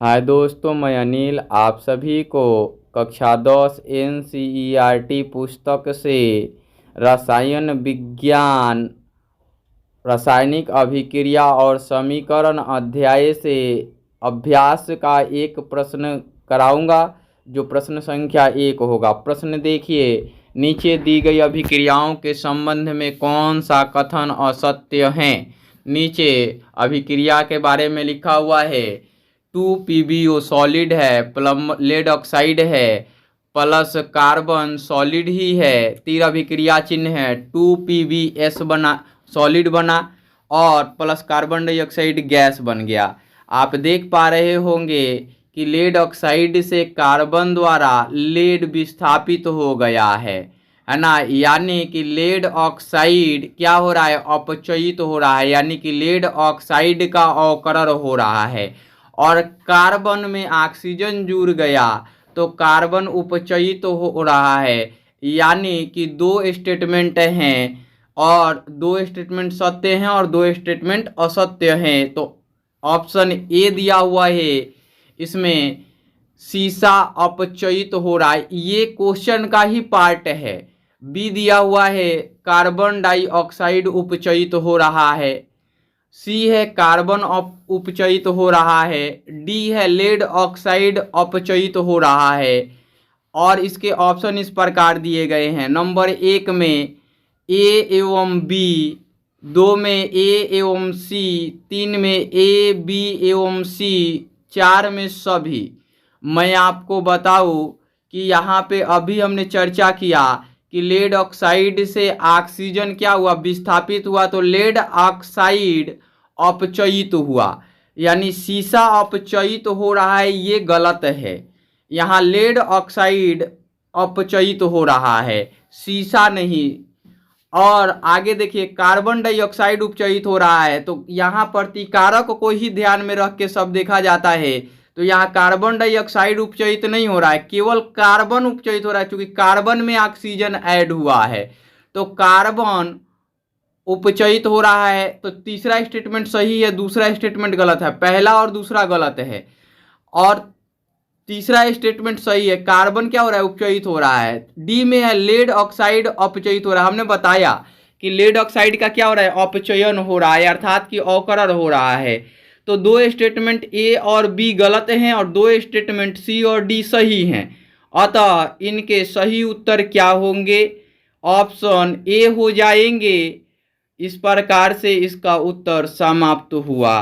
हाय दोस्तों, मैं अनिल आप सभी को कक्षा 10 NCERT पुस्तक से रसायन विज्ञान रासायनिक अभिक्रिया और समीकरण अध्याय से अभ्यास का एक प्रश्न कराऊंगा, जो प्रश्न संख्या 1 होगा। प्रश्न देखिए, नीचे दी गई अभिक्रियाओं के संबंध में कौन सा कथन असत्य है। नीचे अभिक्रिया के बारे में लिखा हुआ है 2PbO सॉलिड है, लेड ऑक्साइड है, प्लस कार्बन सॉलिड ही है, तीर अभिक्रिया चिन्ह है, 2PbS बना सॉलिड बना और प्लस कार्बन डाइऑक्साइड गैस बन गया। आप देख पा रहे होंगे कि लेड ऑक्साइड से कार्बन द्वारा लेड विस्थापित हो गया है ना। यानी कि लेड ऑक्साइड क्या हो रहा है, अपचयित हो रहा है, यानी कि लेड ऑक्साइड का अवकरण हो रहा है। और कार्बन में ऑक्सीजन जुड़ गया तो कार्बन उपचयित हो रहा है। यानी कि दो स्टेटमेंट हैं और दो स्टेटमेंट सत्य हैं और दो स्टेटमेंट असत्य हैं। तो ऑप्शन ए दिया हुआ है, इसमें सीसा अपचयित हो रहा है, ये क्वेश्चन का ही पार्ट है। बी दिया हुआ है कार्बन डाइऑक्साइड उपचयित हो रहा है। सी है कार्बन उपचयित हो रहा है। डी है लेड ऑक्साइड अपचयित हो रहा है। और इसके ऑप्शन इस प्रकार दिए गए हैं। नंबर 1 में ए एवं बी, 2 में ए एवं सी, 3 में ए बी एवं सी, 4 में सभी। मैं आपको बताऊं कि यहाँ पे अभी हमने चर्चा किया कि लेड ऑक्साइड से ऑक्सीजन क्या हुआ, विस्थापित हुआ, तो लेड ऑक्साइड अपचयित हुआ, यानी सीसा अपचयित हो रहा है, ये गलत है। यहाँ लेड ऑक्साइड अपचयित हो रहा है, सीसा नहीं। और आगे देखिए कार्बन डाइऑक्साइड उपचयित हो रहा है, तो यहाँ प्रतिकारक को ही ध्यान में रख के सब देखा जाता है। तो यहाँ कार्बन डाइऑक्साइड उपचयित नहीं हो रहा है, केवल कार्बन उपचयित हो रहा है, क्योंकि कार्बन में ऑक्सीजन ऐड हुआ है। तो कार्बन उपचयित हो रहा है, तो तीसरा स्टेटमेंट सही है, दूसरा स्टेटमेंट गलत है। पहला और दूसरा गलत है और तीसरा स्टेटमेंट सही है। कार्बन क्या हो रहा है, उपचयित हो रहा है। डी में है लेड ऑक्साइड अपचयित हो रहा है। हमने बताया कि लेड ऑक्साइड का क्या हो रहा है, अपचयन हो रहा है, अर्थात कि अवकरण हो रहा है। तो दो स्टेटमेंट ए और बी गलत हैं और दो स्टेटमेंट सी और डी सही हैं। अतः इनके सही उत्तर क्या होंगे, ऑप्शन ए हो जाएंगे। इस प्रकार से इसका उत्तर समाप्त हुआ।